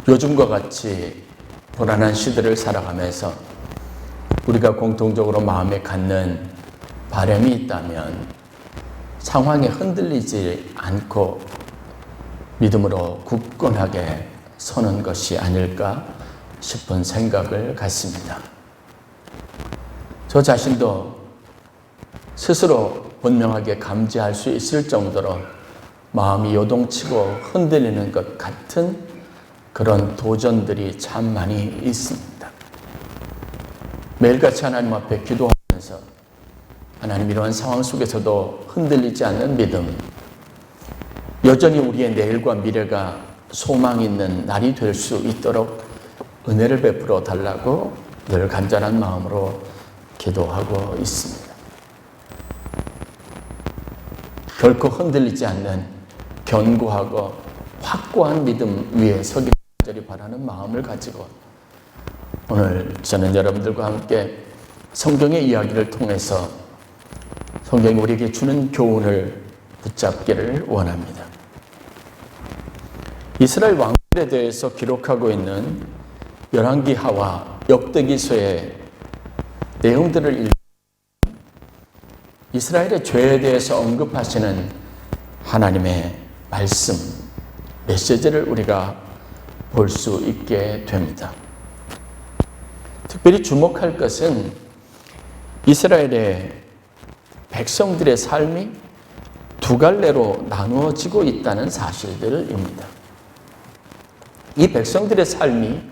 요즘과 같이 불안한 시대를 살아가면서 우리가 공통적으로 마음에 갖는 바람이 있다면 상황에 흔들리지 않고 믿음으로 굳건하게 서는 것이 아닐까 싶은 생각을 갖습니다. 저 자신도 스스로 분명하게 감지할 수 있을 정도로 마음이 요동치고 흔들리는 것 같은 그런 도전들이 참 많이 있습니다. 매일같이 하나님 앞에 기도하면서 하나님 이러한 상황 속에서도 흔들리지 않는 믿음, 여전히 우리의 내일과 미래가 소망 있는 날이 될 수 있도록 은혜를 베풀어 달라고 늘 간절한 마음으로 기도하고 있습니다. 결코 흔들리지 않는 견고하고 확고한 믿음 위에 서기를 간절히 바라는 마음을 가지고 오늘 저는 여러분들과 함께 성경의 이야기를 통해서 성경이 우리에게 주는 교훈을 붙잡기를 원합니다. 이스라엘 왕들에 대해서 기록하고 있는 열왕기하와 역대기서의 내용들을 읽으면 이스라엘의 죄에 대해서 언급하시는 하나님의 말씀, 메시지를 우리가 볼 수 있게 됩니다. 특별히 주목할 것은 이스라엘의 백성들의 삶이 두 갈래로 나누어지고 있다는 사실들입니다. 이 백성들의 삶이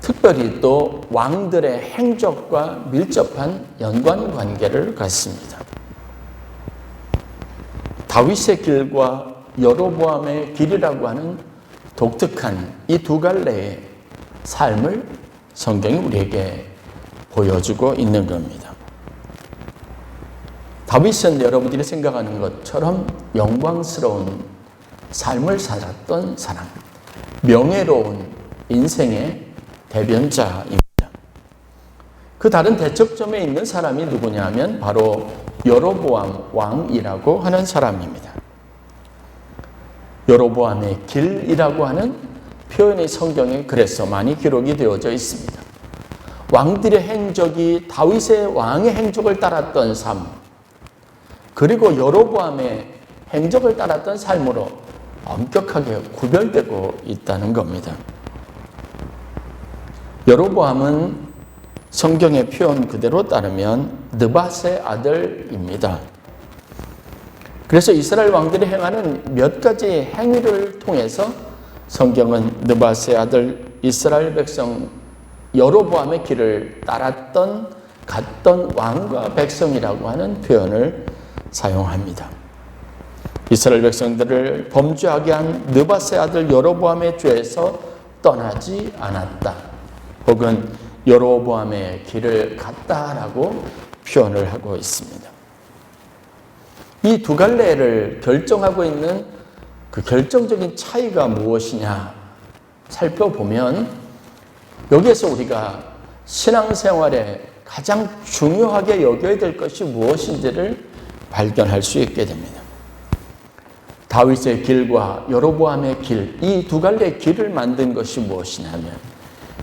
특별히 또 왕들의 행적과 밀접한 연관관계를 갖습니다. 다윗의 길과 여로보암의 길이라고 하는 독특한 이 두 갈래의 삶을 성경이 우리에게 보여주고 있는 겁니다. 다윗은 여러분들이 생각하는 것처럼 영광스러운 삶을 살았던 사람, 명예로운 인생의 대변자입니다. 그 다른 대척점에 있는 사람이 누구냐면 바로 여로보암 왕이라고 하는 사람입니다. 여로보암의 길이라고 하는 표현이 성경에 그래서 많이 기록이 되어져 있습니다. 왕들의 행적이 다윗의 왕의 행적을 따랐던 삶, 그리고 여로보암의 행적을 따랐던 삶으로 엄격하게 구별되고 있다는 겁니다. 여로보암은 성경의 표현 그대로 따르면 느밧의 아들입니다. 그래서 이스라엘 왕들이 행하는 몇 가지 행위를 통해서 성경은 느밧의 아들 이스라엘 백성 여로보암의 길을 따랐던 갔던 왕과 백성이라고 하는 표현을 사용합니다. 이스라엘 백성들을 범죄하게 한 느밧의 아들 여로보암의 죄에서 떠나지 않았다. 혹은 여로보암의 길을 갔다라고 표현을 하고 있습니다. 이 두 갈래를 결정하고 있는 그 결정적인 차이가 무엇이냐 살펴보면 여기에서 우리가 신앙생활에 가장 중요하게 여겨야 될 것이 무엇인지를 발견할 수 있게 됩니다. 다윗의 길과 여로보암의 길, 이 두 갈래의 길을 만든 것이 무엇이냐면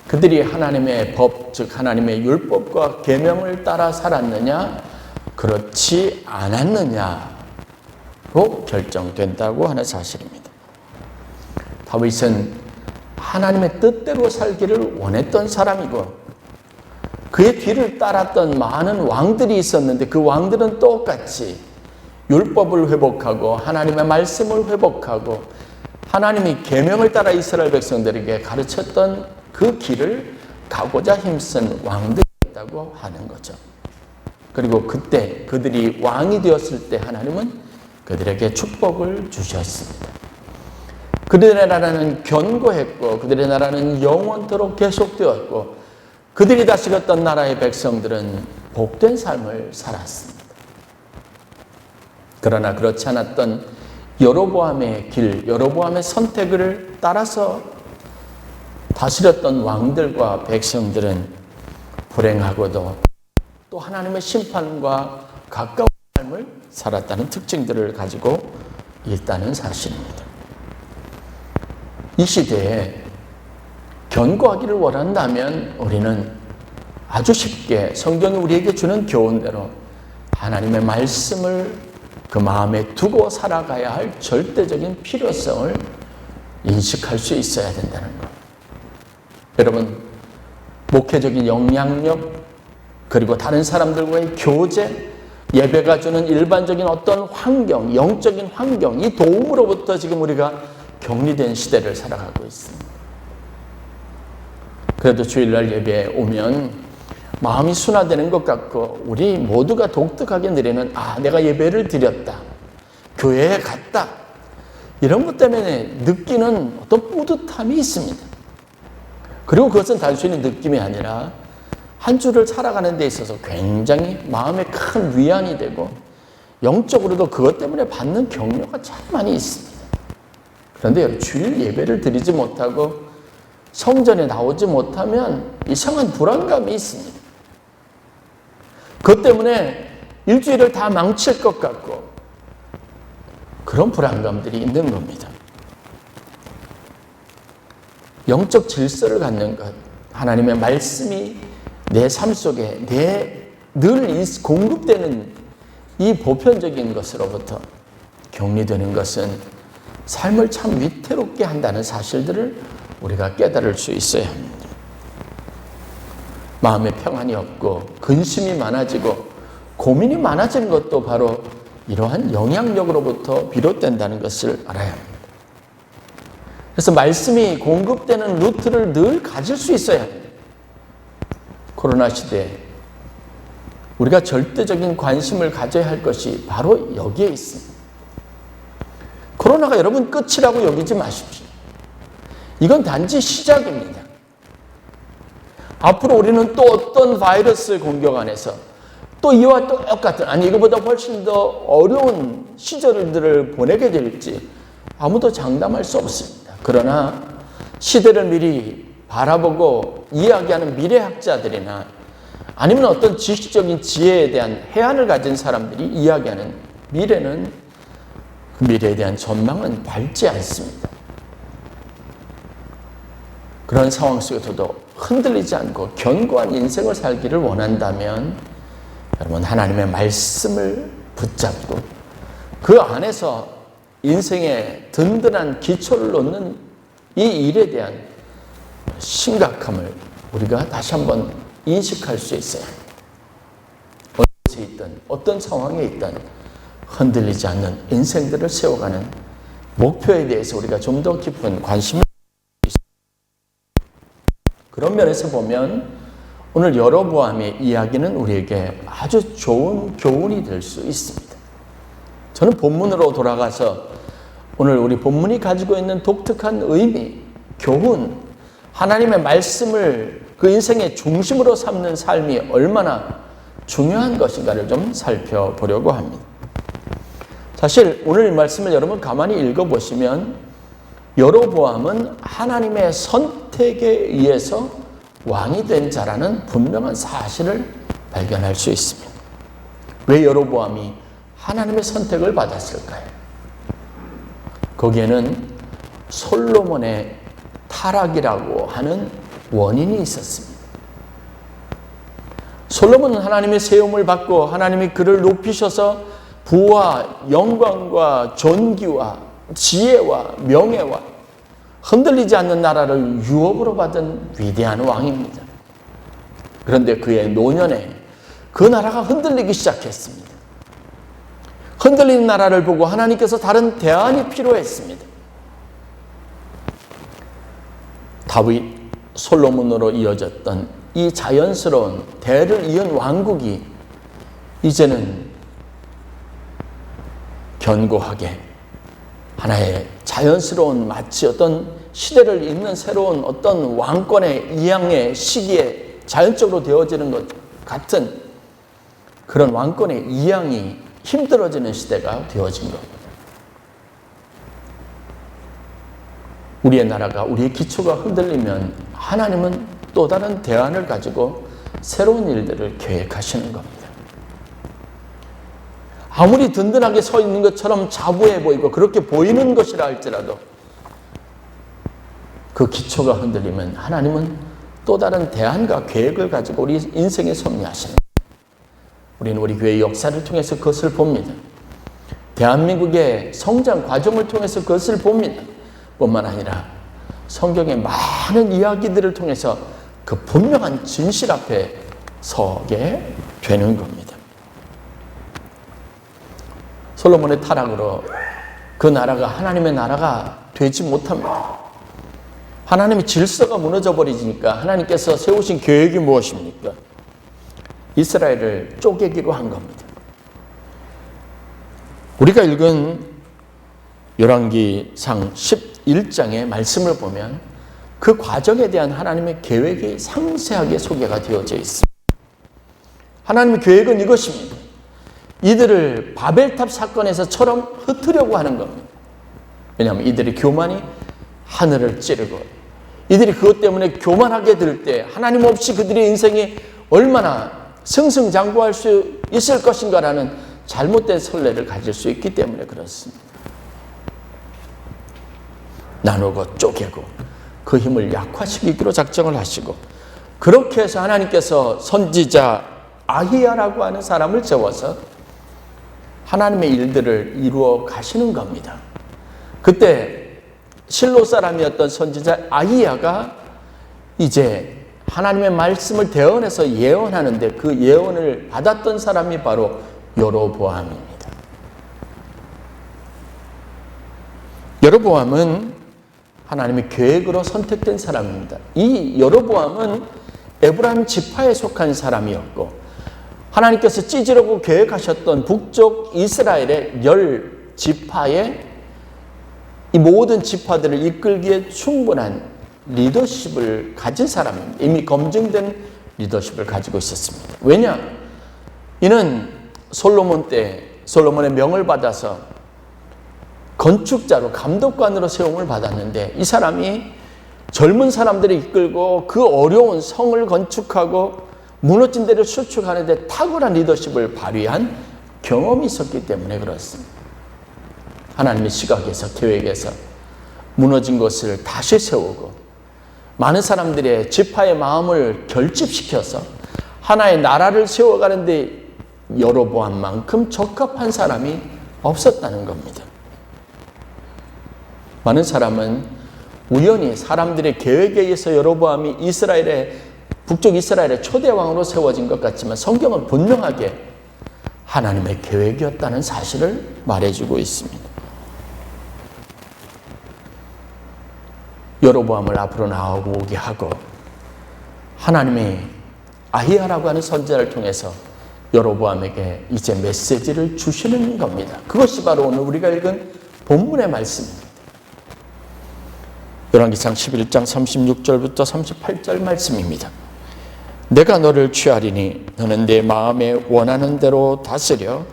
그들이 하나님의 법, 즉 하나님의 율법과 계명을 따라 살았느냐 그렇지 않았느냐로 결정된다고 하는 사실입니다. 다윗은 하나님의 뜻대로 살기를 원했던 사람이고 그의 뒤를 따랐던 많은 왕들이 있었는데 그 왕들은 똑같이 율법을 회복하고 하나님의 말씀을 회복하고 하나님이 계명을 따라 이스라엘 백성들에게 가르쳤던 그 길을 가고자 힘쓴 왕들이었다고 하는 거죠. 그리고 그때 그들이 왕이 되었을 때 하나님은 그들에게 축복을 주셨습니다. 그들의 나라는 견고했고 그들의 나라는 영원토록 계속되었고 그들이 다스렸던 나라의 백성들은 복된 삶을 살았습니다. 그러나 그렇지 않았던 여로보암의 길, 여로보암의 선택을 따라서 다스렸던 왕들과 백성들은 불행하고도 또 하나님의 심판과 가까운 삶을 살았다는 특징들을 가지고 있다는 사실입니다. 이 시대에 견고하기를 원한다면 우리는 아주 쉽게 성경이 우리에게 주는 교훈대로 하나님의 말씀을 그 마음에 두고 살아가야 할 절대적인 필요성을 인식할 수 있어야 된다는 것. 여러분, 목회적인 영향력, 그리고 다른 사람들과의 교제, 예배가 주는 일반적인 어떤 환경, 영적인 환경, 이 도움으로부터 지금 우리가 격리된 시대를 살아가고 있습니다. 그래도 주일날 예배에 오면 마음이 순화되는 것 같고 우리 모두가 독특하게 누리는 내가 예배를 드렸다, 교회에 갔다, 이런 것 때문에 느끼는 어떤 뿌듯함이 있습니다. 그리고 그것은 단순히 느낌이 아니라 한 주를 살아가는 데 있어서 굉장히 마음에 큰 위안이 되고 영적으로도 그것 때문에 받는 격려가 참 많이 있습니다. 그런데 주일 예배를 드리지 못하고 성전에 나오지 못하면 이상한 불안감이 있습니다. 그것 때문에 일주일을 다 망칠 것 같고 그런 불안감들이 있는 겁니다. 영적 질서를 갖는 것, 하나님의 말씀이 내 삶 속에 늘 공급되는 이 보편적인 것으로부터 격리되는 것은 삶을 참 위태롭게 한다는 사실들을 우리가 깨달을 수 있어야 합니다. 마음에 평안이 없고 근심이 많아지고 고민이 많아지는 것도 바로 이러한 영향력으로부터 비롯된다는 것을 알아야 합니다. 그래서 말씀이 공급되는 루트를 늘 가질 수 있어야 합니다. 코로나 시대에 우리가 절대적인 관심을 가져야 할 것이 바로 여기에 있습니다. 코로나가 여러분 끝이라고 여기지 마십시오. 이건 단지 시작입니다. 앞으로 우리는 또 어떤 바이러스 공격 안에서 또 이와 똑같은, 이거보다 훨씬 더 어려운 시절들을 보내게 될지 아무도 장담할 수 없습니다. 그러나 시대를 미리 바라보고 이야기하는 미래학자들이나 아니면 어떤 지식적인 지혜에 대한 해안을 가진 사람들이 이야기하는 미래는, 그 미래에 대한 전망은 밝지 않습니다. 그런 상황 속에서도 흔들리지 않고 견고한 인생을 살기를 원한다면 여러분, 하나님의 말씀을 붙잡고 그 안에서 인생의 든든한 기초를 놓는 이 일에 대한 심각함을 우리가 다시 한번 인식할 수 있어야 합니다. 어디에 있든 어떤 상황에 있든 흔들리지 않는 인생들을 세워가는 목표에 대해서 우리가 좀 더 깊은 관심을 그런 면에서 보면 오늘 여로보암의 이야기는 우리에게 아주 좋은 교훈이 될 수 있습니다. 저는 본문으로 돌아가서 오늘 우리 본문이 가지고 있는 독특한 의미, 교훈, 하나님의 말씀을 그 인생의 중심으로 삼는 삶이 얼마나 중요한 것인가를 좀 살펴보려고 합니다. 사실 오늘 이 말씀을 여러분 가만히 읽어보시면 여로보암은 하나님의 선택에 의해서 왕이 된 자라는 분명한 사실을 발견할 수 있습니다. 왜 여로보암이 하나님의 선택을 받았을까요? 거기에는 솔로몬의 타락이라고 하는 원인이 있었습니다. 솔로몬은 하나님의 세움을 받고 하나님이 그를 높이셔서 부와 영광과 존귀와 지혜와 명예와 흔들리지 않는 나라를 유업으로 받은 위대한 왕입니다. 그런데 그의 노년에 그 나라가 흔들리기 시작했습니다. 흔들리는 나라를 보고 하나님께서 다른 대안이 필요했습니다. 다윗, 솔로몬으로 이어졌던 이 자연스러운 대를 이은 왕국이 이제는 견고하게 하나의 자연스러운 마치 어떤 시대를 잇는 새로운 어떤 왕권의 이양의 시기에 자연적으로 되어지는 것 같은 그런 왕권의 이양이 힘들어지는 시대가 되어진 겁니다. 우리의 나라가, 우리의 기초가 흔들리면 하나님은 또 다른 대안을 가지고 새로운 일들을 계획하시는 겁니다. 아무리 든든하게 서 있는 것처럼 자부해 보이고 그렇게 보이는 것이라 할지라도 그 기초가 흔들리면 하나님은 또 다른 대안과 계획을 가지고 우리 인생에 섭리하십니다. 우리는 우리 교회의 역사를 통해서 그것을 봅니다. 대한민국의 성장 과정을 통해서 그것을 봅니다. 뿐만 아니라 성경의 많은 이야기들을 통해서 그 분명한 진실 앞에 서게 되는 겁니다. 솔로몬의 타락으로 그 나라가 하나님의 나라가 되지 못합니다. 하나님의 질서가 무너져 버리니까 하나님께서 세우신 계획이 무엇입니까? 이스라엘을 쪼개기로 한 겁니다. 우리가 읽은 열왕기상 11장의 말씀을 보면 그 과정에 대한 하나님의 계획이 상세하게 소개가 되어져 있습니다. 하나님의 계획은 이것입니다. 이들을 바벨탑 사건에서처럼 흩으려고 하는 겁니다. 왜냐하면 이들의 교만이 하늘을 찌르고 이들이 그것 때문에 교만하게 될 때 하나님 없이 그들의 인생이 얼마나 승승장구할 수 있을 것인가라는 잘못된 선례를 가질 수 있기 때문에 그렇습니다. 나누고 쪼개고 그 힘을 약화시키기로 작정을 하시고 그렇게 해서 하나님께서 선지자 아히야라고 하는 사람을 세워서 하나님의 일들을 이루어 가시는 겁니다. 그때 실로 사람이었던 선지자 아히야가 이제 하나님의 말씀을 대언해서 예언하는데 그 예언을 받았던 사람이 바로 여로보암입니다. 여로보암은 하나님의 계획으로 선택된 사람입니다. 이 여로보암은 에브라임 지파에 속한 사람이었고 하나님께서 찢으려고 계획하셨던 북쪽 이스라엘의 10지파의 이 모든 지파들을 이끌기에 충분한 리더십을 가진 사람입니다. 이미 검증된 리더십을 가지고 있었습니다. 왜냐? 이는 솔로몬 때 솔로몬의 명을 받아서 건축자로 감독관으로 세움을 받았는데 이 사람이 젊은 사람들을 이끌고 그 어려운 성을 건축하고 무너진 데를 수축하는 데 탁월한 리더십을 발휘한 경험이 있었기 때문에 그렇습니다. 하나님의 시각에서 계획에서 무너진 것을 다시 세우고 많은 사람들의 지파의 마음을 결집시켜서 하나의 나라를 세워가는데 여로보암만큼 적합한 사람이 없었다는 겁니다. 많은 사람은 우연히 사람들의 계획에 의해서 여로보암이 북쪽 이스라엘의 초대왕으로 세워진 것 같지만 성경은 분명하게 하나님의 계획이었다는 사실을 말해주고 있습니다. 여로보암을 앞으로 나오게 하고 하나님이 아히야라고 하는 선지자를 통해서 여로보암에게 이제 메시지를 주시는 겁니다. 그것이 바로 오늘 우리가 읽은 본문의 말씀입니다. 열왕기상 11장 36절부터 38절 말씀입니다. 내가 너를 취하리니 너는 내 마음에 원하는 대로 다스려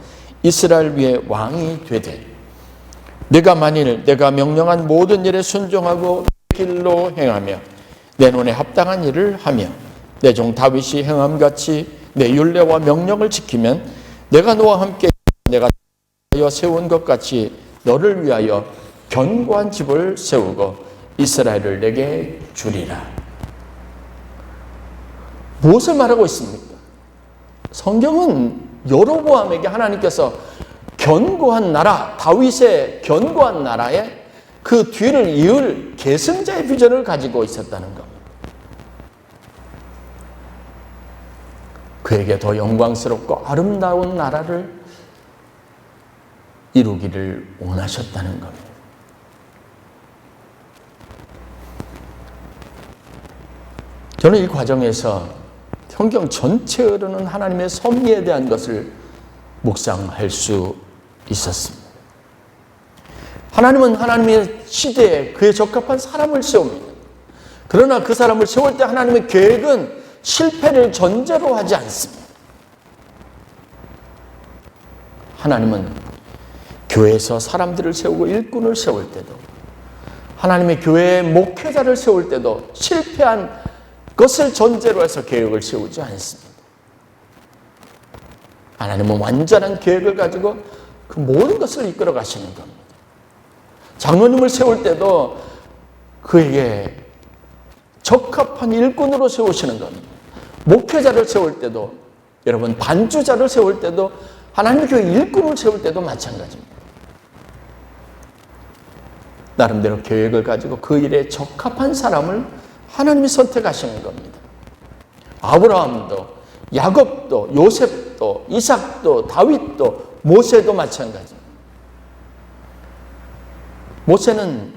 이스라엘 위에 왕이 되되 내가 만일 내가 명령한 모든 일에 순종하고 내 길로 행하며 내 눈에 합당한 일을 하며 내 종 다윗이 행함같이 내 율례와 명령을 지키면 내가 너와 함께 내가 위하여 세운 것 같이 너를 위하여 견고한 집을 세우고 이스라엘을 내게 주리라. 무엇을 말하고 있습니까? 성경은 여로보암에게 하나님께서 견고한 나라, 다윗의 견고한 나라에 그 뒤를 이을 계승자의 비전을 가지고 있었다는 겁니다. 그에게 더 영광스럽고 아름다운 나라를 이루기를 원하셨다는 겁니다. 저는 이 과정에서 성경 전체에 흐르는 하나님의 섭리에 대한 것을 묵상할 수 있었습니다. 하나님은 하나님의 시대에 그에 적합한 사람을 세웁니다. 그러나 그 사람을 세울 때 하나님의 계획은 실패를 전제로 하지 않습니다. 하나님은 교회에서 사람들을 세우고 일꾼을 세울 때도 하나님의 교회의 목회자를 세울 때도 실패한 것을 전제로 해서 계획을 세우지 않습니다. 하나님은 완전한 계획을 가지고 그 모든 것을 이끌어 가시는 겁니다. 장로님을 세울 때도 그에게 적합한 일꾼으로 세우시는 겁니다. 목회자를 세울 때도, 여러분 반주자를 세울 때도, 하나님의 교회 일꾼을 세울 때도 마찬가지입니다. 나름대로 계획을 가지고 그 일에 적합한 사람을 하나님이 선택하시는 겁니다. 아브라함도, 야곱도, 요셉도, 이삭도, 다윗도, 모세도 마찬가지입니다. 모세는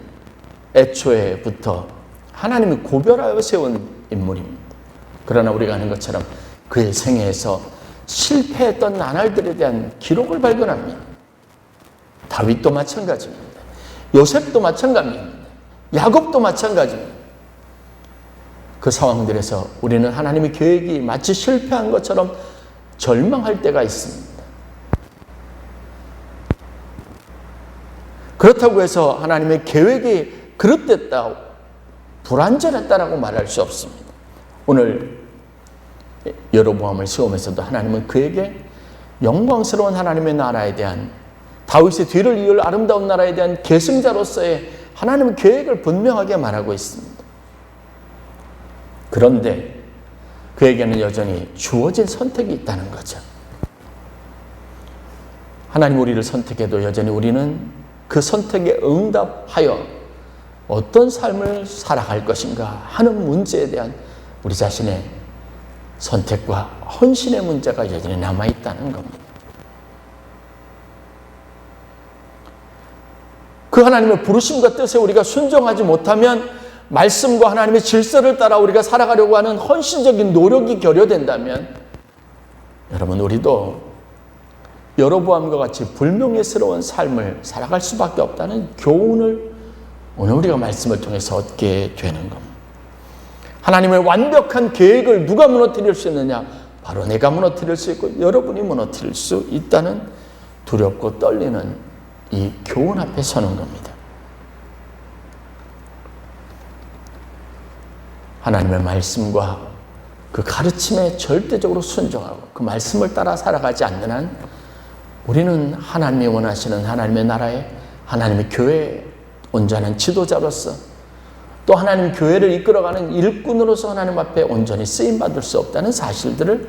애초에부터 하나님이 고별하여 세운 인물입니다. 그러나 우리가 아는 것처럼 그의 생애에서 실패했던 나날들에 대한 기록을 발견합니다. 다윗도 마찬가지입니다. 요셉도 마찬가지입니다. 야곱도 마찬가지입니다. 그 상황들에서 우리는 하나님의 계획이 마치 실패한 것처럼 절망할 때가 있습니다. 그렇다고 해서 하나님의 계획이 그릇됐다, 불완전했다라고 말할 수 없습니다. 오늘 여로보암을 세우면서도 하나님은 그에게 영광스러운 하나님의 나라에 대한, 다윗의 뒤를 이을 아름다운 나라에 대한 계승자로서의 하나님의 계획을 분명하게 말하고 있습니다. 그런데 그에게는 여전히 주어진 선택이 있다는 거죠. 하나님 우리를 선택해도 여전히 우리는 그 선택에 응답하여 어떤 삶을 살아갈 것인가 하는 문제에 대한 우리 자신의 선택과 헌신의 문제가 여전히 남아있다는 겁니다. 그 하나님의 부르심과 뜻에 우리가 순종하지 못하면, 말씀과 하나님의 질서를 따라 우리가 살아가려고 하는 헌신적인 노력이 결여된다면, 여러분 우리도 여로보암과 같이 불명예스러운 삶을 살아갈 수밖에 없다는 교훈을 오늘 우리가 말씀을 통해서 얻게 되는 겁니다. 하나님의 완벽한 계획을 누가 무너뜨릴 수 있느냐? 바로 내가 무너뜨릴 수 있고 여러분이 무너뜨릴 수 있다는 두렵고 떨리는 이 교훈 앞에 서는 겁니다. 하나님의 말씀과 그 가르침에 절대적으로 순종하고 그 말씀을 따라 살아가지 않는 한 우리는 하나님이 원하시는 하나님의 나라에, 하나님의 교회의 온전한 지도자로서, 또 하나님 교회를 이끌어가는 일꾼으로서 하나님 앞에 온전히 쓰임받을 수 없다는 사실들을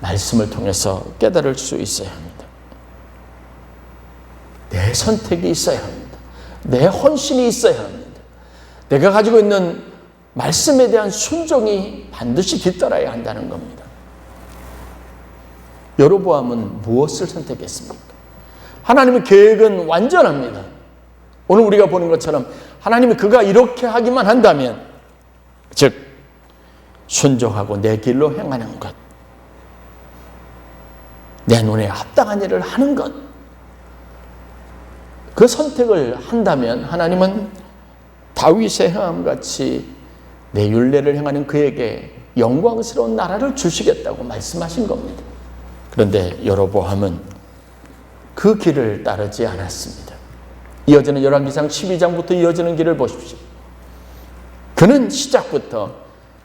말씀을 통해서 깨달을 수 있어야 합니다. 내 선택이 있어야 합니다. 내 헌신이 있어야 합니다. 내가 가지고 있는 말씀에 대한 순종이 반드시 뒤따라야 한다는 겁니다. 여로보암은 무엇을 선택했습니까? 하나님의 계획은 완전합니다. 오늘 우리가 보는 것처럼 하나님이 그가 이렇게 하기만 한다면, 즉 순종하고 내 길로 행하는 것, 내 눈에 합당한 일을 하는 것, 그 선택을 한다면 하나님은 다윗의 행함같이 내 율례를 행하는 그에게 영광스러운 나라를 주시겠다고 말씀하신 겁니다. 그런데 여로보암은 그 길을 따르지 않았습니다. 이어지는 열왕기상 12장부터 이어지는 길을 보십시오. 그는 시작부터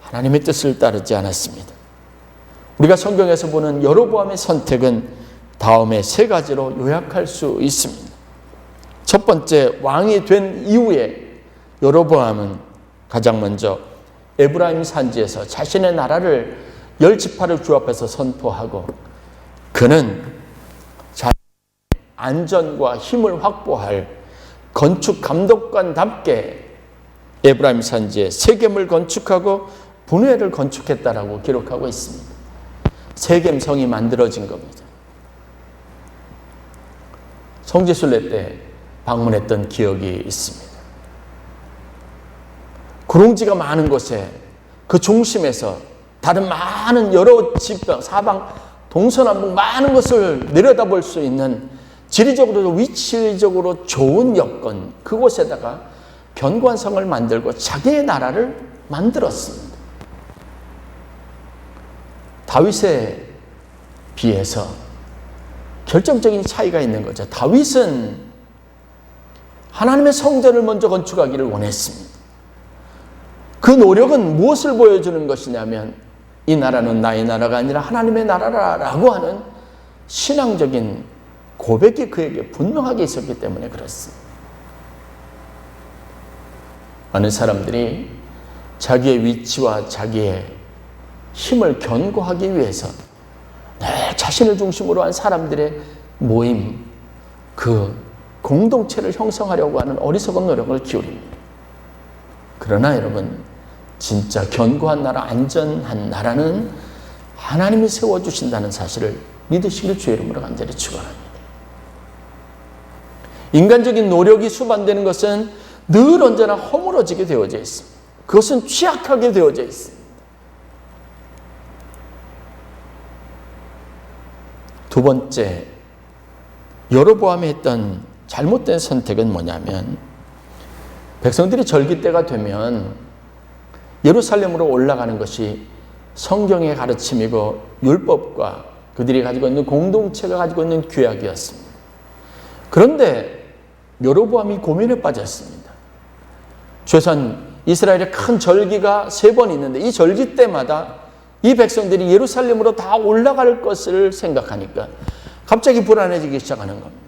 하나님의 뜻을 따르지 않았습니다. 우리가 성경에서 보는 여로보암의 선택은 다음에 세 가지로 요약할 수 있습니다. 첫 번째, 왕이 된 이후에 여로보암은 가장 먼저 에브라임 산지에서 자신의 나라를 10지파를 주 앞에서 선포하고, 그는 자신의 안전과 힘을 확보할 건축 감독관답게 에브라임 산지에 세겜을 건축하고 분회를 건축했다라고 기록하고 있습니다. 세겜성이 만들어진 겁니다. 성지순례 때 방문했던 기억이 있습니다. 구릉지가 많은 곳에, 그 중심에서 다른 많은 여러 지방, 사방, 동서남북 많은 것을 내려다볼 수 있는 지리적으로 위치적으로 좋은 여건, 그곳에다가 견관성을 만들고 자기의 나라를 만들었습니다. 다윗에 비해서 결정적인 차이가 있는 거죠. 다윗은 하나님의 성전을 먼저 건축하기를 원했습니다. 그 노력은 무엇을 보여주는 것이냐면, 이 나라는 나의 나라가 아니라 하나님의 나라라고 하는 신앙적인 고백이 그에게 분명하게 있었기 때문에 그렇습니다. 많은 사람들이 자기의 위치와 자기의 힘을 견고하기 위해서 내 자신을 중심으로 한 사람들의 모임, 그 공동체를 형성하려고 하는 어리석은 노력을 기울입니다. 그러나 여러분, 진짜 견고한 나라, 안전한 나라는 하나님이 세워주신다는 사실을 믿으시길 주의 이름으로 간절히 축원합니다. 인간적인 노력이 수반되는 것은 늘 언제나 허물어지게 되어져 있습니다. 그것은 취약하게 되어져 있습니다. 두 번째, 여로보암이 했던 잘못된 선택은 뭐냐면, 백성들이 절기 때가 되면 예루살렘으로 올라가는 것이 성경의 가르침이고 율법과 그들이 가지고 있는 공동체가 가지고 있는 규약이었습니다. 그런데 여로보암이 고민에 빠졌습니다. 최소한 이스라엘의 큰 절기가 3번 있는데 이 절기 때마다 이 백성들이 예루살렘으로 다 올라갈 것을 생각하니까 갑자기 불안해지기 시작하는 겁니다.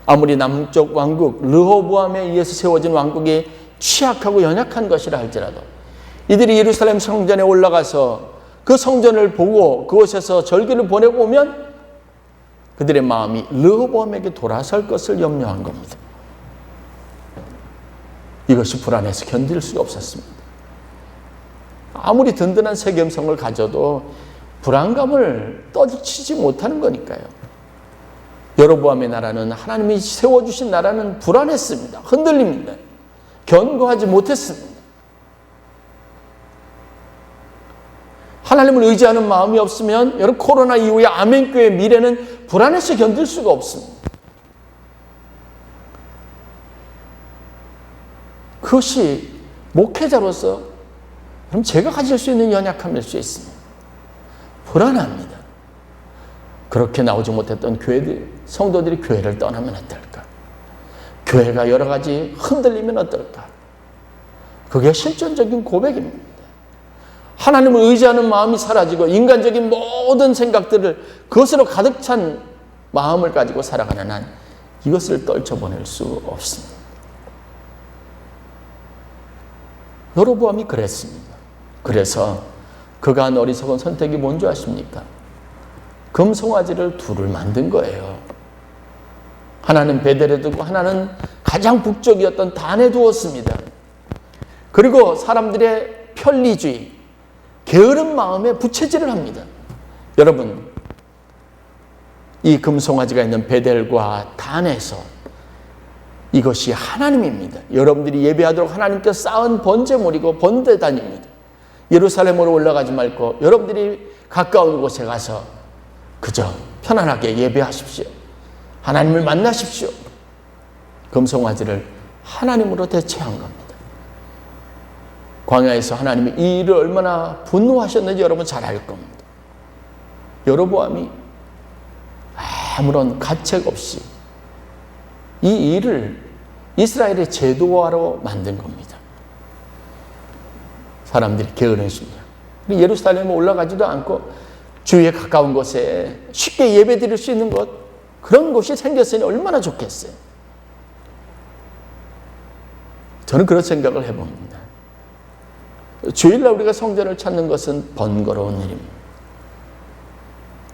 아무리 남쪽 왕국 르호보암에 의해서 세워진 왕국이 취약하고 연약한 것이라 할지라도 이들이 예루살렘 성전에 올라가서 그 성전을 보고 그곳에서 절기를 보내고 오면 그들의 마음이 르호보암에게 돌아설 것을 염려한 겁니다. 이것이 불안해서 견딜 수가 없었습니다. 아무리 든든한 세겜성을 가져도 불안감을 떠치지 못하는 거니까요. 여로보암의 나라는, 하나님이 세워주신 나라는 불안했습니다. 흔들립니다. 견고하지 못했습니다. 하나님을 의지하는 마음이 없으면 여러분, 코로나 이후의 아멘교회의 미래는 불안해서 견딜 수가 없습니다. 그것이 목회자로서 그럼 제가 가질 수 있는 연약함일 수 있습니다. 불안합니다. 그렇게 나오지 못했던 교회들, 성도들이 교회를 떠나면 어떨까? 교회가 여러 가지 흔들리면 어떨까? 그게 실존적인 고백입니다. 하나님을 의지하는 마음이 사라지고 인간적인 모든 생각들을 그것으로 가득 찬 마음을 가지고 살아가는 한 이것을 떨쳐보낼 수 없습니다. 여로보암이 그랬습니다. 그래서 그가 한 어리석은 선택이 뭔지 아십니까? 금송아지를 둘을 만든 거예요. 하나는 베델에 두고 하나는 가장 북쪽이었던 단에 두었습니다. 그리고 사람들의 편리주의, 게으른 마음에 부채질을 합니다. 여러분, 이 금송아지가 있는 베델과 단에서 이것이 하나님입니다. 여러분들이 예배하도록 하나님께 쌓은 번제물이고 번제단입니다. 예루살렘으로 올라가지 말고 여러분들이 가까운 곳에 가서 그저 편안하게 예배하십시오. 하나님을 만나십시오. 금송아지를 하나님으로 대체한 겁니다. 광야에서 하나님이 이 일을 얼마나 분노하셨는지 여러분 잘 알 겁니다. 여로보암이 아무런 가책 없이 이 일을 이스라엘의 제도화로 만든 겁니다. 사람들이 게으른 심령. 예루살렘에 올라가지도 않고 주위에 가까운 곳에 쉽게 예배 드릴 수 있는 것, 그런 곳이 생겼으니 얼마나 좋겠어요. 저는 그런 생각을 해봅니다. 주일날 우리가 성전을 찾는 것은 번거로운 일입니다.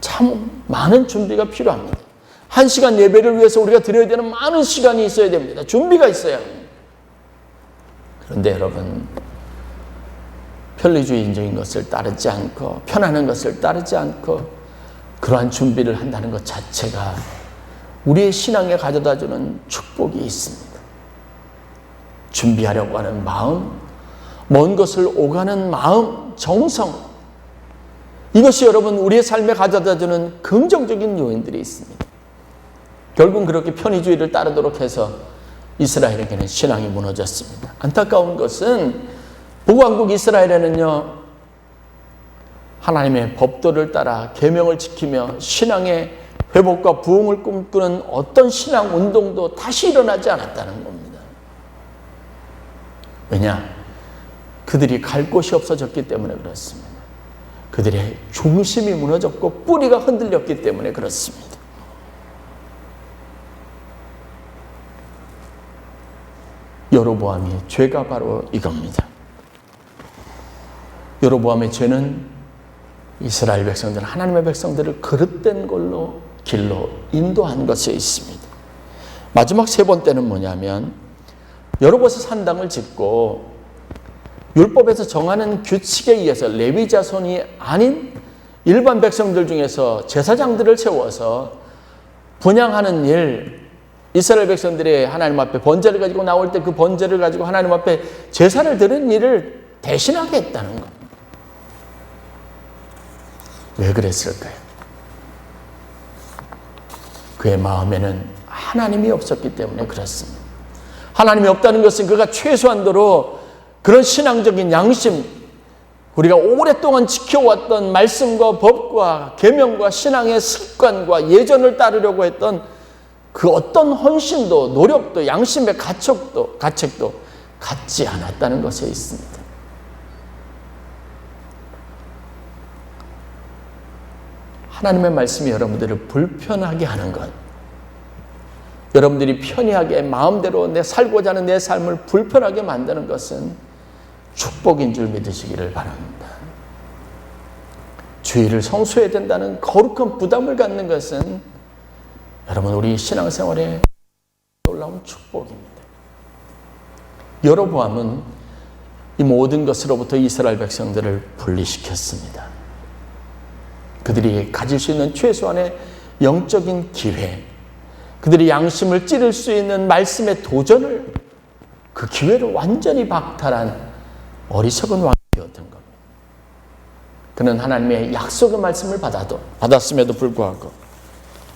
참 많은 준비가 필요합니다. 1시간 예배를 위해서 우리가 드려야 되는 많은 시간이 있어야 됩니다. 준비가 있어야 합니다. 그런데 여러분, 편리주의적인 것을 따르지 않고 편안한 것을 따르지 않고 그러한 준비를 한다는 것 자체가 우리의 신앙에 가져다주는 축복이 있습니다. 준비하려고 하는 마음, 먼 것을 오가는 마음, 정성, 이것이 여러분 우리의 삶에 가져다주는 긍정적인 요인들이 있습니다. 결국 그렇게 편의주의를 따르도록 해서 이스라엘에게는 신앙이 무너졌습니다. 안타까운 것은 북왕국 이스라엘에는요, 하나님의 법도를 따라 계명을 지키며 신앙의 회복과 부흥을 꿈꾸는 어떤 신앙 운동도 다시 일어나지 않았다는 겁니다. 왜냐? 그들이 갈 곳이 없어졌기 때문에 그렇습니다. 그들의 중심이 무너졌고 뿌리가 흔들렸기 때문에 그렇습니다. 여로보암의 죄가 바로 이겁니다. 여로보암의 죄는 이스라엘 백성들, 하나님의 백성들을 그릇된 길로 인도한 것에 있습니다. 마지막 세 번째는 뭐냐면, 여로보암에서 산당을 짓고 율법에서 정하는 규칙에 의해서 레위 자손이 아닌 일반 백성들 중에서 제사장들을 세워서 분향하는 일, 이스라엘 백성들이 하나님 앞에 번제를 가지고 나올 때 그 번제를 가지고 하나님 앞에 제사를 드리는 일을 대신하게 했다는 것. 왜 그랬을까요? 그의 마음에는 하나님이 없었기 때문에 그렇습니다. 하나님이 없다는 것은 그가 최소한도로 그런 신앙적인 양심, 우리가 오랫동안 지켜왔던 말씀과 법과 계명과 신앙의 습관과 예전을 따르려고 했던 그 어떤 헌신도, 노력도, 양심의 가책도 갖지 않았다는 것에 있습니다. 하나님의 말씀이 여러분들을 불편하게 하는 것, 여러분들이 편리하게 마음대로 살고자 하는 내 삶을 불편하게 만드는 것은 축복인 줄 믿으시기를 바랍니다. 주의를 성수해야 된다는 거룩한 부담을 갖는 것은 여러분, 우리 신앙생활에 놀라운 축복입니다. 여로보암은 이 모든 것으로부터 이스라엘 백성들을 분리시켰습니다. 그들이 가질 수 있는 최소한의 영적인 기회, 그들이 양심을 찌를 수 있는 말씀의 도전을, 그 기회를 완전히 박탈한 어리석은 왕이 되었던 겁니다. 그는 하나님의 약속의 말씀을 받았음에도 불구하고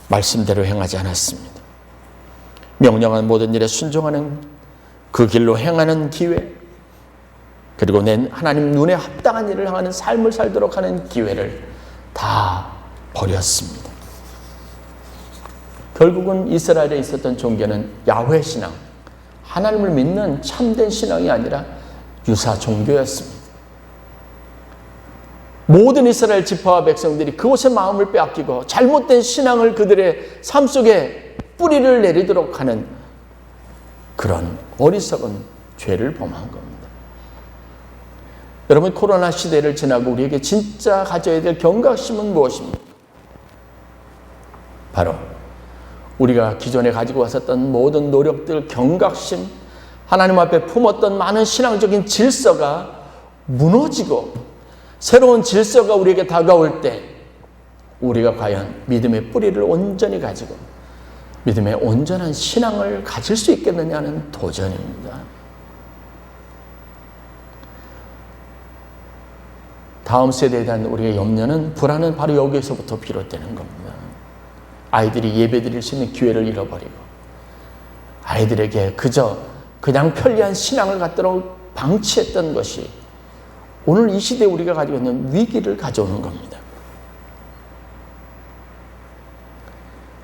말씀대로 행하지 않았습니다. 명령한 모든 일에 순종하는, 그 길로 행하는 기회, 그리고 하나님 눈에 합당한 일을 행하는 삶을 살도록 하는 기회를 다 버렸습니다. 결국은 이스라엘에 있었던 종교는 야훼 신앙, 하나님을 믿는 참된 신앙이 아니라 유사 종교였습니다. 모든 이스라엘 지파와 백성들이 그곳의 마음을 빼앗기고 잘못된 신앙을 그들의 삶 속에 뿌리를 내리도록 하는 그런 어리석은 죄를 범한 겁니다. 여러분, 코로나 시대를 지나고 우리에게 진짜 가져야 될 경각심은 무엇입니까? 바로 우리가 기존에 가지고 왔었던 모든 노력들, 경각심, 하나님 앞에 품었던 많은 신앙적인 질서가 무너지고 새로운 질서가 우리에게 다가올 때 우리가 과연 믿음의 뿌리를 온전히 가지고 믿음의 온전한 신앙을 가질 수 있겠느냐는 도전입니다. 다음 세대에 대한 우리의 염려는, 불안은 바로 여기에서부터 비롯되는 겁니다. 아이들이 예배드릴 수 있는 기회를 잃어버리고 아이들에게 그냥 편리한 신앙을 갖도록 방치했던 것이 오늘 이 시대에 우리가 가지고 있는 위기를 가져오는 겁니다.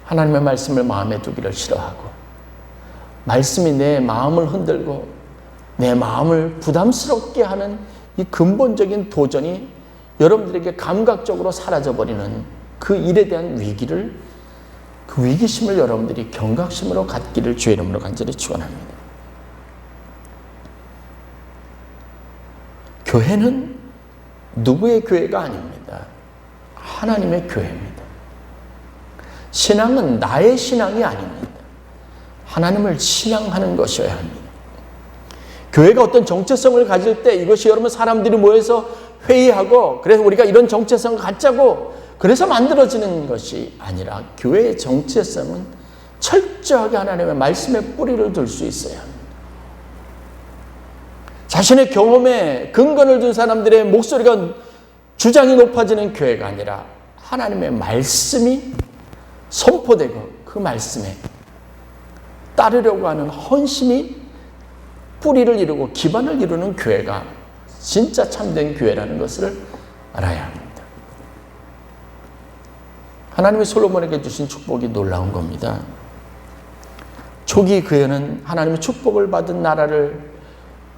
하나님의 말씀을 마음에 두기를 싫어하고 말씀이 내 마음을 흔들고 내 마음을 부담스럽게 하는 이 근본적인 도전이 여러분들에게 감각적으로 사라져버리는 그 일에 대한 위기를, 그 위기심을 여러분들이 경각심으로 갖기를 주의 이름으로 간절히 축원합니다. 교회는 누구의 교회가 아닙니다. 하나님의 교회입니다. 신앙은 나의 신앙이 아닙니다. 하나님을 신앙하는 것이어야 합니다. 교회가 어떤 정체성을 가질 때 이것이 여러분 사람들이 모여서 회의하고 그래서 우리가 이런 정체성을 갖자고 그래서 만들어지는 것이 아니라 교회의 정체성은 철저하게 하나님의 말씀에 뿌리를 둘 수 있어야 합니다. 자신의 경험에 근거를 둔 사람들의 목소리가 주장이 높아지는 교회가 아니라 하나님의 말씀이 선포되고 그 말씀에 따르려고 하는 헌신이 뿌리를 이루고 기반을 이루는 교회가 진짜 참된 교회라는 것을 알아야 합니다. 하나님이 솔로몬에게 주신 축복이 놀라운 겁니다. 초기 그는 하나님의 축복을 받은 나라를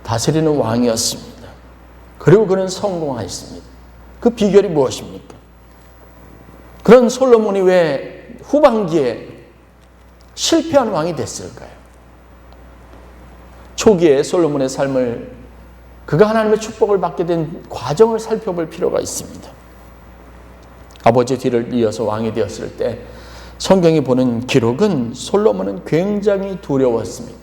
다스리는 왕이었습니다. 그리고 그는 성공하였습니다. 그 비결이 무엇입니까? 그런 솔로몬이 왜 후반기에 실패한 왕이 됐을까요? 초기에 솔로몬의 삶을, 그가 하나님의 축복을 받게 된 과정을 살펴볼 필요가 있습니다. 아버지 뒤를 이어서 왕이 되었을 때 성경이 보는 기록은 솔로몬은 굉장히 두려웠습니다.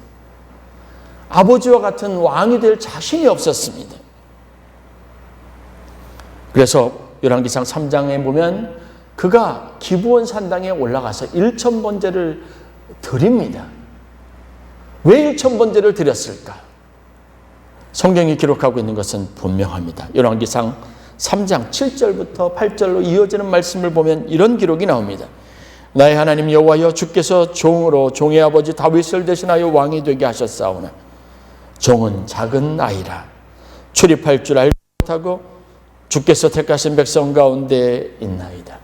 아버지와 같은 왕이 될 자신이 없었습니다. 그래서 열왕기상 3장에 보면 그가 기브온 산당에 올라가서 1,000번제를 드립니다. 왜 1,000번제를 드렸을까? 성경이 기록하고 있는 것은 분명합니다. 열왕기상 3장 7절부터 8절로 이어지는 말씀을 보면 이런 기록이 나옵니다. 나의 하나님 여호와여, 주께서 종으로 종의 아버지 다윗을 대신하여 왕이 되게 하셨사오나 종은 작은 아이라 출입할 줄 알지 못하고 주께서 택하신 백성 가운데 있나이다.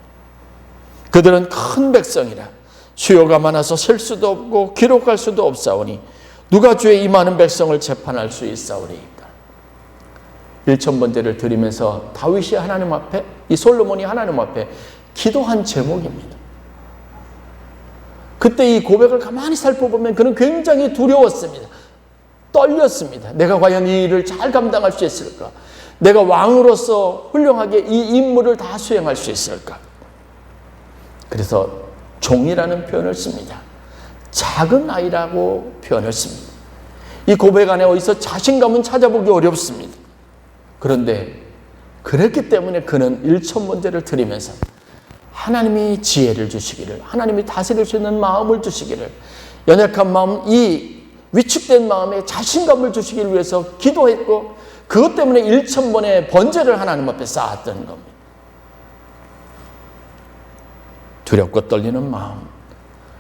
그들은 큰 백성이라 수요가 많아서 셀 수도 없고 기록할 수도 없사오니 누가 주의 이 많은 백성을 재판할 수 있사오리이까. 1,000번제를 드리면서 다윗이 하나님 앞에, 이 솔로몬이 하나님 앞에 기도한 제목입니다. 그때 이 고백을 가만히 살펴보면 그는 굉장히 두려웠습니다. 떨렸습니다. 내가 과연 이 일을 잘 감당할 수 있을까? 내가 왕으로서 훌륭하게 이 임무를 다 수행할 수 있을까? 그래서 종이라는 표현을 씁니다. 작은 아이라고 표현을 씁니다. 이 고백 안에 어디서 자신감은 찾아보기 어렵습니다. 그런데 그랬기 때문에 그는 1,000번제를 드리면서 하나님이 지혜를 주시기를, 하나님이 다스릴 수 있는 마음을 주시기를, 연약한 마음, 이 위축된 마음에 자신감을 주시기를 위해서 기도했고, 그것 때문에 1,000번의 번제를 하나님 앞에 쌓았던 겁니다. 두렵고 떨리는 마음,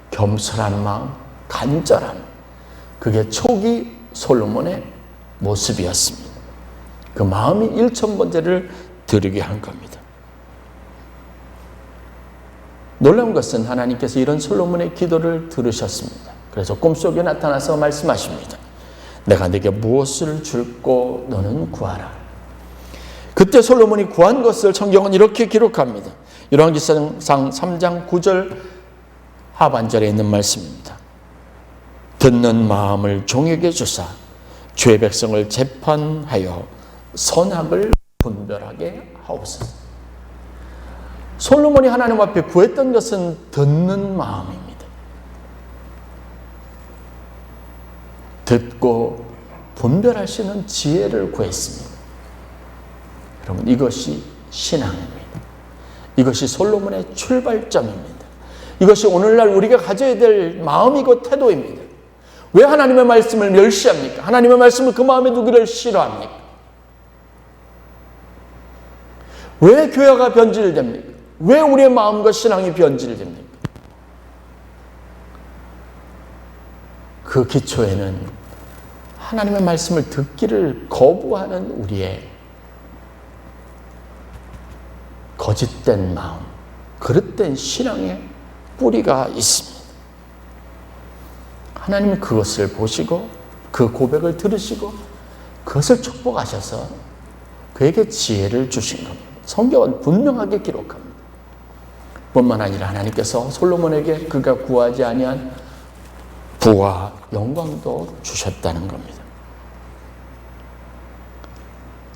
겸손한 마음, 간절함, 그게 초기 솔로몬의 모습이었습니다. 그 마음이 1,000번제를 드리게 한 겁니다. 놀라운 것은 하나님께서 이런 솔로몬의 기도를 들으셨습니다. 그래서 꿈속에 나타나서 말씀하십니다. 내가 네게 무엇을 줄고 너는 구하라. 그때 솔로몬이 구한 것을 성경은 이렇게 기록합니다. 열왕기상 3장 9절 하반절에 있는 말씀입니다. 듣는 마음을 종에게 주사 주의 백성을 재판하여 선악을 분별하게 하옵소서. 솔로몬이 하나님 앞에 구했던 것은 듣는 마음입니다. 듣고 분별할 수 있는 지혜를 구했습니다. 여러분, 이것이 신앙입니다. 이것이 솔로몬의 출발점입니다. 이것이 오늘날 우리가 가져야 될 마음이고 태도입니다. 왜 하나님의 말씀을 멸시합니까? 하나님의 말씀을 그 마음에 두기를 싫어합니까? 왜 교회가 변질됩니까? 왜 우리의 마음과 신앙이 변질됩니까? 그 기초에는 하나님의 말씀을 듣기를 거부하는 우리의 거짓된 마음, 그릇된 신앙의 뿌리가 있습니다. 하나님은 그것을 보시고 그 고백을 들으시고 그것을 축복하셔서 그에게 지혜를 주신 겁니다. 성경은 분명하게 기록합니다. 뿐만 아니라 하나님께서 솔로몬에게 그가 구하지 아니한 부와 영광도 주셨다는 겁니다.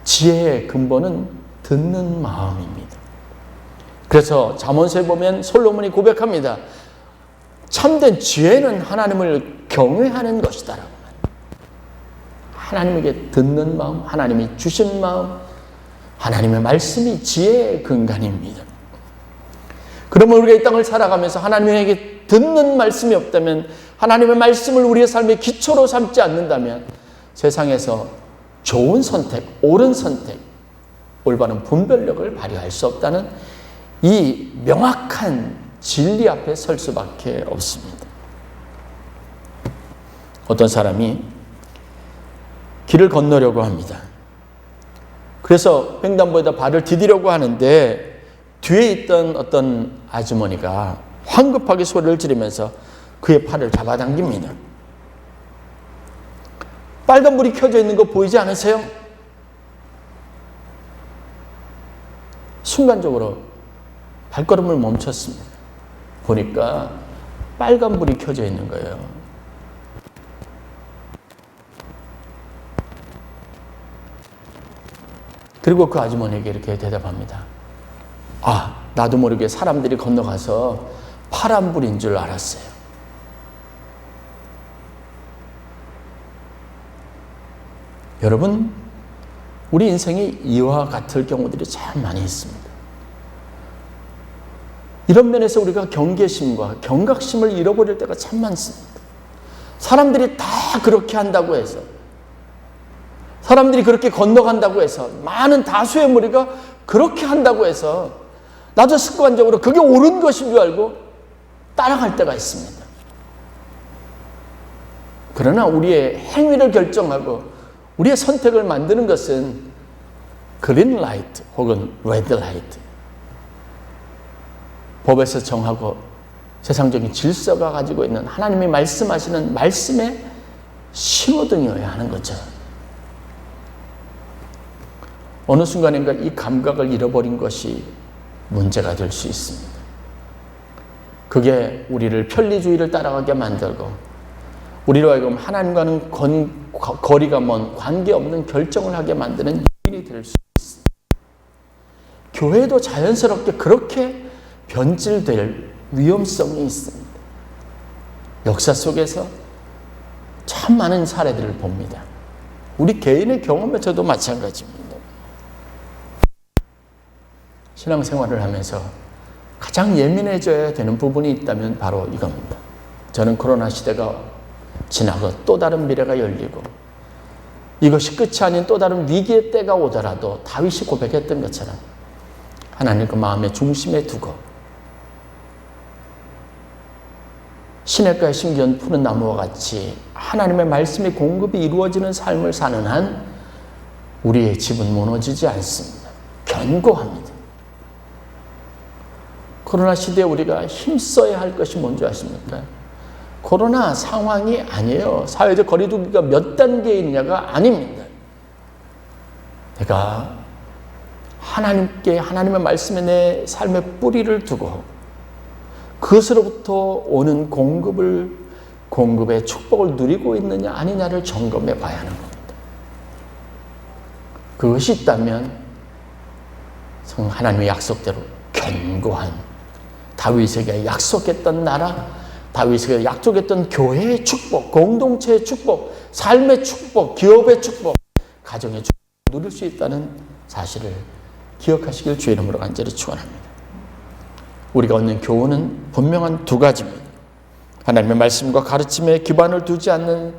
지혜의 근본은 듣는 마음입니다. 그래서 잠언서에 보면 솔로몬이 고백합니다. 참된 지혜는 하나님을 경외하는 것이다라고 합니다. 하나님에게 듣는 마음, 하나님이 주신 마음, 하나님의 말씀이 지혜의 근간입니다. 그러면 우리가 이 땅을 살아가면서 하나님에게 듣는 말씀이 없다면, 하나님의 말씀을 우리의 삶의 기초로 삼지 않는다면 세상에서 좋은 선택, 옳은 선택, 올바른 분별력을 발휘할 수 없다는 이 명확한 진리 앞에 설 수밖에 없습니다. 어떤 사람이 길을 건너려고 합니다. 그래서 횡단보도에다 발을 디디려고 하는데 뒤에 있던 어떤 아주머니가 황급하게 소리를 지르면서 그의 팔을 잡아당깁니다. 빨간불이 켜져 있는 거 보이지 않으세요? 순간적으로 발걸음을 멈췄습니다. 보니까 빨간불이 켜져 있는 거예요. 그리고 그 아주머니에게 이렇게 대답합니다. 아, 나도 모르게 사람들이 건너가서 파란불인 줄 알았어요. 여러분, 우리 인생이 이와 같을 경우들이 참 많이 있습니다. 이런 면에서 우리가 경계심과 경각심을 잃어버릴 때가 참 많습니다. 사람들이 다 그렇게 한다고 해서, 사람들이 그렇게 건너간다고 해서, 많은 다수의 무리가 그렇게 한다고 해서 나도 습관적으로 그게 옳은 것인 줄 알고 따라갈 때가 있습니다. 그러나 우리의 행위를 결정하고 우리의 선택을 만드는 것은 그린 라이트 혹은 레드 라이트, 법에서 정하고 세상적인 질서가 가지고 있는 하나님이 말씀하시는 말씀의 신호등이어야 하는 거죠. 어느 순간인가 이 감각을 잃어버린 것이 문제가 될 수 있습니다. 그게 우리를 편리주의를 따라가게 만들고 우리로 하여금 하나님과는 거리가 먼 관계없는 결정을 하게 만드는 요인이 될 수 있습니다. 교회도 자연스럽게 그렇게 변질될 위험성이 있습니다. 역사 속에서 참 많은 사례들을 봅니다. 우리 개인의 경험에서도 마찬가지입니다. 신앙생활을 하면서 가장 예민해져야 되는 부분이 있다면 바로 이겁니다. 저는 코로나 시대가 지나고 또 다른 미래가 열리고 이것이 끝이 아닌 또 다른 위기의 때가 오더라도 다윗이 고백했던 것처럼 하나님 그 마음의 중심에 두고 시냇가에 심기운 푸른 나무와 같이 하나님의 말씀의 공급이 이루어지는 삶을 사는 한 우리의 집은 무너지지 않습니다. 견고합니다. 코로나 시대에 우리가 힘써야 할 것이 뭔지 아십니까? 코로나 상황이 아니에요. 사회적 거리두기가 몇 단계에 있느냐가 아닙니다. 내가 하나님께, 하나님의 말씀에 내 삶의 뿌리를 두고 그것으로부터 오는 공급의 축복을 누리고 있느냐 아니냐를 점검해 봐야 하는 겁니다. 그것이 있다면 하나님의 약속대로 견고한 다윗에게 약속했던 나라, 다윗에게 약속했던 교회의 축복, 공동체의 축복, 삶의 축복, 기업의 축복, 가정의 축복을 누릴 수 있다는 사실을 기억하시길 주의 이름으로 간절히 축원합니다. 우리가 얻는 교훈은 분명한 두 가지입니다. 하나님의 말씀과 가르침에 기반을 두지 않는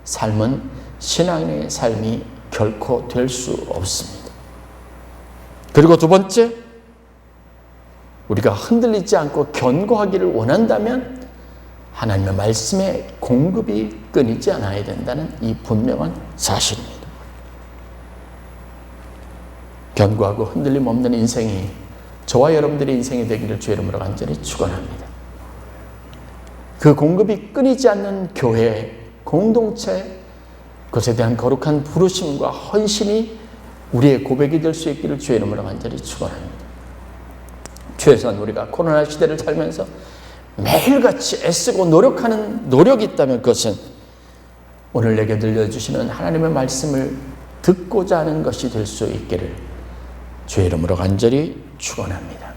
삶은 신앙의 삶이 결코 될 수 없습니다. 그리고 두 번째, 우리가 흔들리지 않고 견고하기를 원한다면 하나님의 말씀의 공급이 끊이지 않아야 된다는 이 분명한 사실입니다. 견고하고 흔들림 없는 인생이 저와 여러분들의 인생이 되기를 주의 이름으로 간절히 축원합니다. 그 공급이 끊이지 않는 교회, 공동체, 그것에 대한 거룩한 부르심과 헌신이 우리의 고백이 될 수 있기를 주의 이름으로 간절히 축원합니다. 최소한 우리가 코로나 시대를 살면서 매일같이 애쓰고 노력하는 노력이 있다면 그것은 오늘 내게 들려주시는 하나님의 말씀을 듣고자 하는 것이 될 수 있기를 주의 이름으로 간절히 축원합니다.